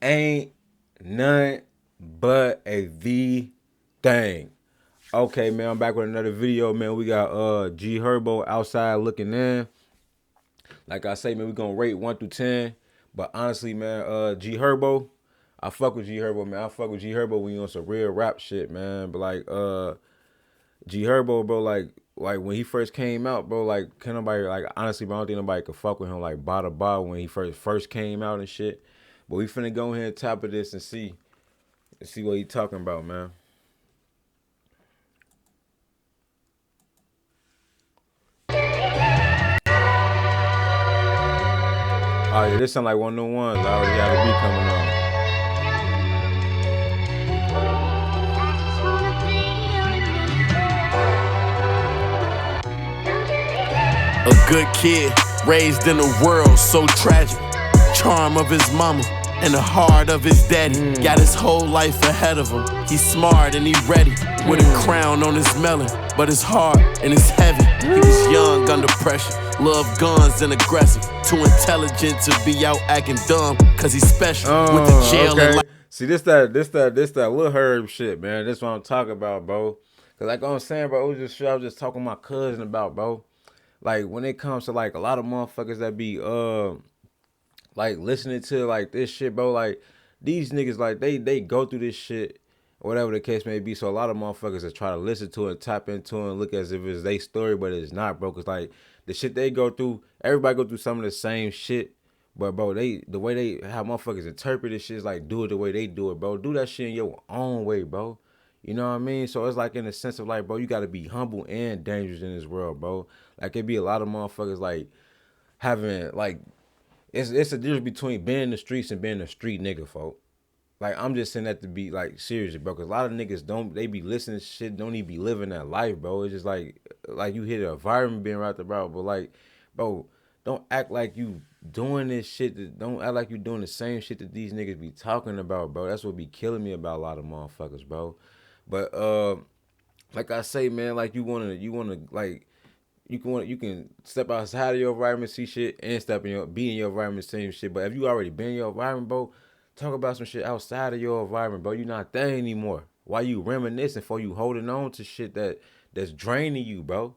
ain't none but a V thing. Okay, man, I'm back with another video, man. We got G Herbo outside looking in. Like I say, man, we gonna rate 1 through 10. But honestly, man, G Herbo, I fuck with G Herbo, man. I fuck with G Herbo when you on some real rap shit, man. But like G Herbo, bro, like when he first came out, bro, like can nobody like honestly, bro, I don't think nobody could fuck with him like bar to bar when he first came out and shit. But we finna go ahead and top of this and see what he talking about, man. Oh yeah, this sound like one of the ones. I already had a beat coming on. A good kid, raised in a world so tragic. Charm of his mama and the heart of his daddy. Got his whole life ahead of him. He's smart and he ready, with a crown on his melon. But it's hard and it's heavy. He was young under pressure, loved guns and aggressive. Too intelligent to be out acting dumb, cause he's special with the jail okay. and See, this that little Herb shit, man. This what I'm talking about, bro. Cause like I'm saying, bro, it was just shit I was just talking to my cousin about, bro. Like when it comes to like a lot of motherfuckers that be like listening to like this shit, bro. Like these niggas, like they go through this shit, or whatever the case may be. So a lot of motherfuckers that try to listen to it, tap into it, and look as if it's their story, but it's not, bro. Cause like the shit they go through, everybody go through some of the the shit. But bro, the way they how motherfuckers interpret this shit is like do it the way they do it, bro. Do that shit in your own way, bro. You know what I mean? So it's like in the sense of like, bro, you gotta be humble and dangerous in this world, bro. Like it be a lot of motherfuckers like having like it's a difference between being in the streets and being a street nigga, folk. Like I'm just saying that to be like serious, bro. Cause a lot of niggas don't they be listening to shit, don't even be living that life, bro. It's just like you hit the environment being right about, but like, bro, don't act like you doing this shit. Don't act like you doing the same shit that these niggas be talking about, bro. That's what be killing me about a lot of motherfuckers, bro. But like I say, man, like you wanna like you can step outside of your environment, see shit, and be in your environment, same shit. But if you already been in your environment, bro, talk about some shit outside of your environment, bro. You not there anymore. Why you reminiscing for you holding on to shit that's draining you, bro?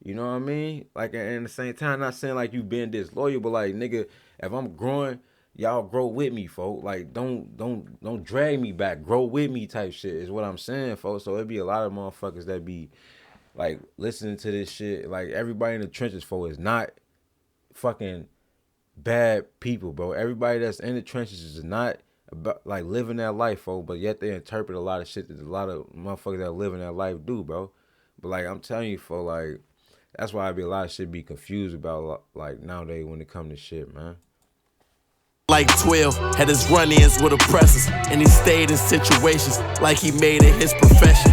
You know what I mean? Like at the same time, not saying like you been disloyal, but like nigga, if I'm growing, y'all grow with me, folks. Like don't drag me back. Grow with me type shit is what I'm saying, folks. So it be a lot of motherfuckers that be like listening to this shit. Like everybody in the trenches, for is not fucking bad people, bro. Everybody that's in the trenches is not about like living that life, folks. But yet they interpret a lot of shit that a lot of motherfuckers that live in that life do, bro. But like I'm telling you, for like that's why I be a lot of shit be confused about like nowadays when it come to shit, man. like 12, had his run-ins with oppressors, and he stayed in situations like he made it his profession.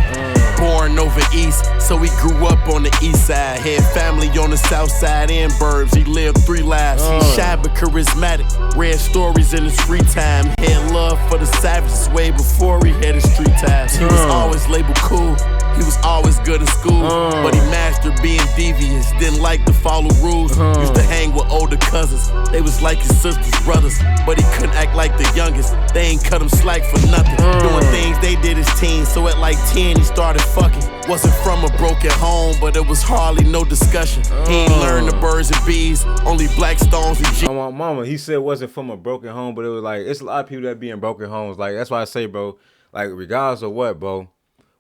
Born over east, so he grew up on the east side. Had family on the south side and burbs. He lived 3 lives. He shy but charismatic. Read stories in his free time. Had love for the savages way before he had his street ties. He was always labeled cool. He was always good in school, but he mastered being devious. Didn't like to follow rules. Used to hang with older cousins. They was like his sister's brothers, but he couldn't act like the youngest. They ain't cut him slack for nothing. Doing things they did as teens, so at like 10 he started fucking. Wasn't from a broken home, but it was hardly no discussion. He ain't learned the birds and bees, only black stones and G. My mama, he said it wasn't from a broken home, but it was like it's a lot of people that be in broken homes. Like that's why I say, bro, like regardless of what, bro,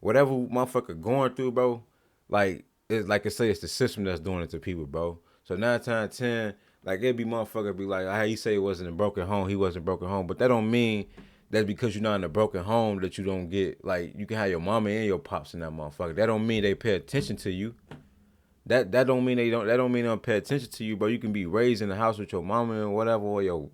whatever motherfucker going through, bro, like it's like I say, it's the system that's doing it to people, bro. So 9 times 10, like it be motherfucker be like, how he say it wasn't a broken home, he wasn't broken home, but that don't mean that's because you're not in a broken home that you don't get like you can have your mama and your pops in that motherfucker. That don't mean they pay attention to you. That don't mean they don't pay attention to you, bro. You can be raised in the house with your mama and whatever, or your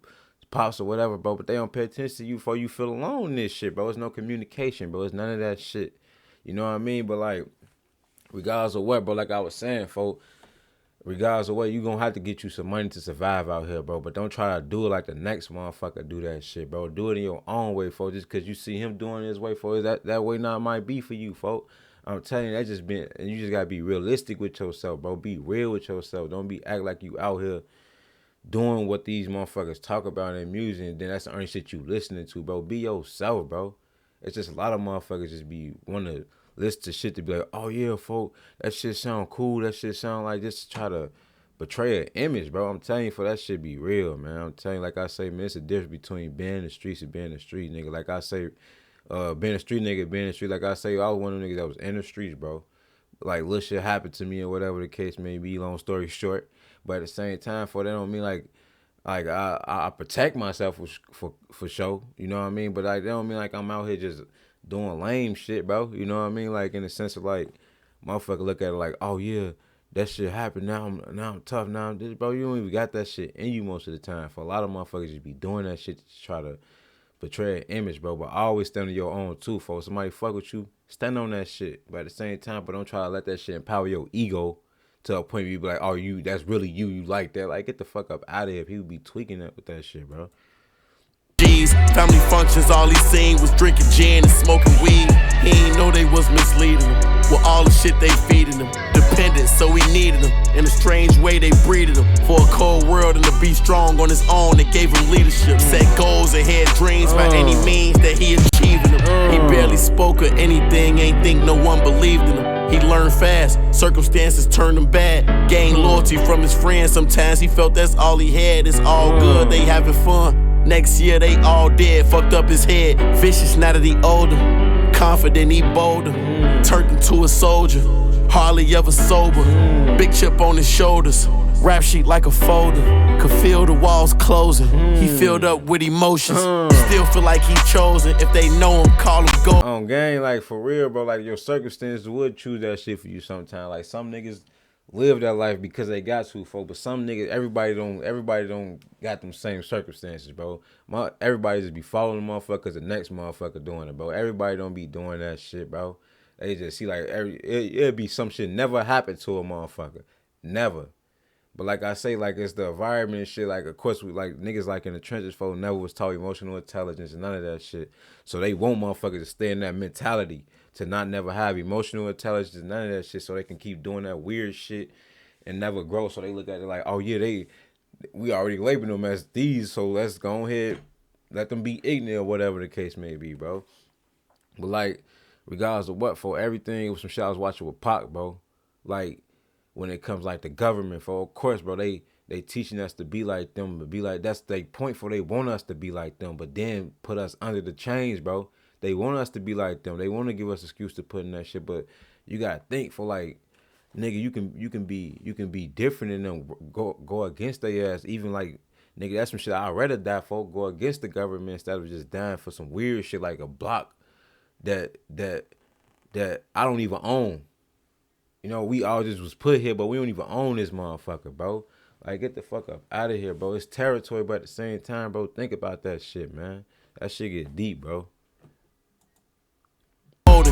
pops or whatever, bro, but they don't pay attention to you before you feel alone in this shit, bro. It's no communication, bro. It's none of that shit. You know what I mean? But like, regardless of what, bro, like I was saying, folks, regardless of what, you gonna have to get you some money to survive out here, bro. But don't try to do it like the next motherfucker do that shit, bro. Do it in your own way, folks. Just cause you see him doing it his way, folks, that way not might be for you, folks. I'm telling you, that just been, and you just gotta be realistic with yourself, bro. Be real with yourself. Don't be act like you out here doing what these motherfuckers talk about in music, and then that's the only shit you listening to, bro. Be yourself, bro. It's just a lot of motherfuckers just be want to listen to shit to be like, oh yeah, folk, that shit sound cool. That shit sound like just to try to portray an image, bro. I'm telling you, for that shit be real, man. I'm telling you, like I say, man, it's a difference between being in the streets and being a street nigga. Like I say, being a street nigga, being in the street. Like I say, I was one of them niggas that was in the streets, bro. Like little shit happened to me or whatever the case may be. Long story short, but at the same time, for that don't mean like I protect myself for sure. You know what I mean? But like that don't mean like I'm out here just doing lame shit, bro. You know what I mean? Like in the sense of like, motherfucker look at it like, oh yeah, that shit happened. Now I'm tough. Now I'm this, bro. You don't even got that shit in you most of the time. For a lot of motherfuckers, just be doing that shit to try to portray an image, bro. But always stand on your own too, folks. Somebody fuck with you, stand on that shit. But at the same time, but don't try to let that shit empower your ego to a point where you be like, oh, that's really you like that. Like, get the fuck up out of here. People be tweaking it with that shit, bro. G's, family functions, all he seen was drinking gin and smoking weed. He ain't know they was misleading him with all the shit they feeding him. Dependent, so he needed them. In a strange way, they breeded him for a cold world and to be strong on his own. They gave him leadership, set goals and had dreams by any means that he achieving them. He barely spoke or anything, ain't think no one believed in him. He learned fast, circumstances turned him bad. Gained loyalty from his friends, sometimes he felt that's all he had. It's all good, they having fun. Next year they all dead, fucked up his head. Vicious now that he older, confident he bolder. Turned into a soldier, hardly ever sober. Big chip on his shoulders, rap sheet like a folder. Could feel the walls closing, he filled up with emotions. Still feel like he chosen, if they know him, call him go. On game, like for real, bro, like your circumstances would choose that shit for you sometimes. Like some niggas live that life because they got to, folk. But some niggas, everybody don't got them same circumstances, bro. Everybody just be following the motherfucker cause the next motherfucker doing it, bro. Everybody don't be doing that shit, bro. They just see like it'd be some shit never happened to a motherfucker. Never. But like I say, like it's the environment and shit. Like of course, we like niggas like in the trenches, folk never was taught emotional intelligence and none of that shit. So they want motherfuckers to stay in that mentality to not never have emotional intelligence and none of that shit, so they can keep doing that weird shit and never grow. So they look at it like, oh yeah, we already labeled them as these, so let's go ahead, let them be ignorant or whatever the case may be, bro. But like, regardless of what, for everything, it was some shit I was watching with Pac, bro. Like, when it comes like the government, for of course, bro, they teaching us to be like them, but be like, that's their point for they want us to be like them, but then put us under the chains, bro. They want us to be like them. They want to give us an excuse to put in that shit, but you gotta think for like, nigga, you can be different in them. Go against their ass. Even like, nigga, that's some shit I'd rather die for. Go against the government instead of just dying for some weird shit like a block that I don't even own. You know, we all just was put here, but we don't even own this motherfucker, bro. Like, get the fuck up out of here, bro. It's territory, but at the same time, bro, think about that shit, man. That shit get deep, bro.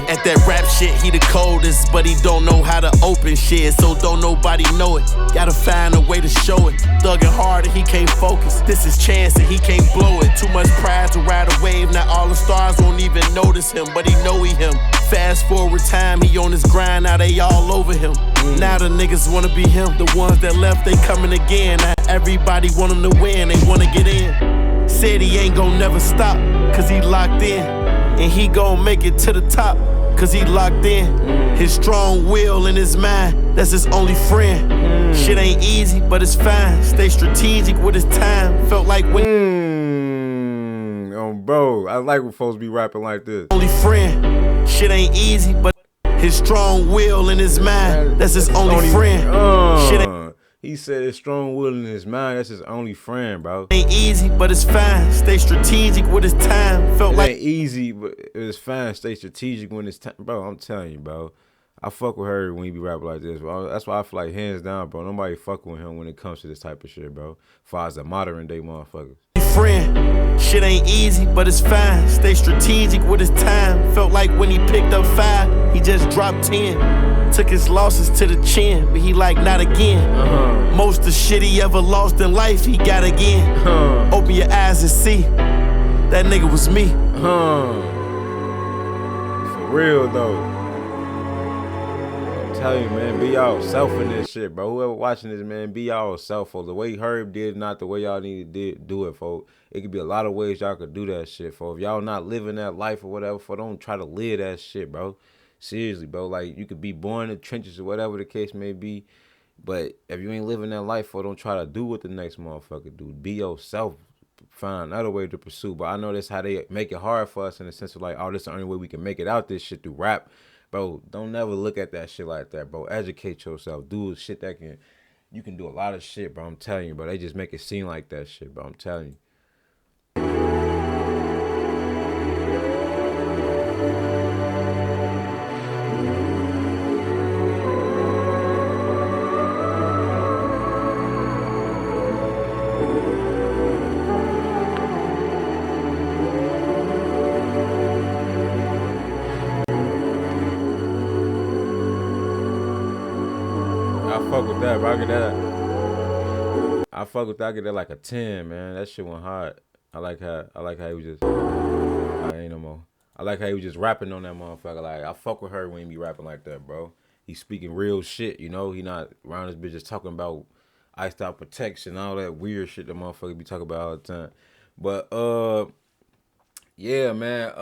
At that rap shit, he the coldest, but he don't know how to open shit, so don't nobody know it. Gotta find a way to show it. Thuggin' hard and he can't focus. This is chance and he can't blow it. Too much pride to ride a wave. Now all the stars won't even notice him, but he know he him. Fast forward time, he on his grind, now they all over him. Now the niggas wanna be him. The ones that left, they coming again. Now everybody want him to win, they wanna get in. Said he ain't gon' never stop, cause he locked in. And he gon' make it to the top, cause he locked in. His strong will and his mind, that's his only friend. Shit ain't easy, but it's fine. Stay strategic with his time. Felt like when bro, I like when folks be rapping like this. Only friend. Shit ain't easy, but his strong will and his mind, that's his only friend. Shit ain't He said his strong will in his mind, that's his only friend, bro. Ain't easy, but it's fine. Stay strategic with his time. Felt like ain't easy, but it's fine. Stay strategic when it's time. Bro, I'm telling you, bro. I fuck with her when he be rapping like this, bro. That's why I feel like hands down, bro. Nobody fucking with him when it comes to this type of shit, bro. Far as the modern day motherfuckers. Friend. Shit ain't easy, but it's fine. Stay strategic with his time. Felt like when he picked up 5, he just dropped 10. Took his losses to the chin, but he like not again. Most of shit he ever lost in life, he got again. Open your eyes and see, that nigga was me. For real though. I'm telling you, man, be y'all self in this shit, bro. Whoever watching this, man, be y'all self, folks. The way Herb did, not the way y'all need to do it, folks. It could be a lot of ways y'all could do that shit, folks. If y'all not living that life or whatever, folks, don't try to live that shit, bro. Seriously, bro. Like, you could be born in the trenches or whatever the case may be, but if you ain't living that life, folks, don't try to do what the next motherfucker do. Be yourself. Find another way to pursue. But I know that's how they make it hard for us in the sense of like, oh, this is the only way we can make it out this shit through rap. Bro, don't never look at that shit like that, bro. Educate yourself. Do shit that you can do a lot of shit, bro. I'm telling you, bro. They just make it seem like that shit, bro. I'm telling you. I fuck with that, bro. I fuck with that. I get that like a 10, man. That shit went hard. I like how he was just I ain't no more. I like how he was just rapping on that motherfucker. Like, I fuck with her when he be rapping like that, bro. He's speaking real shit, you know? He not around this bitch just talking about iced out protection, all that weird shit the motherfucker be talking about all the time. But yeah, man,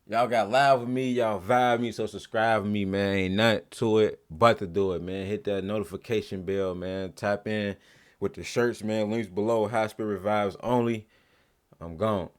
y'all got live with me, y'all vibe me, so subscribe to me, man. Ain't nothing to it but to do it, man. Hit that notification bell, man. Tap in with the shirts, man. Links below. High Spirit Vibes only. I'm gone.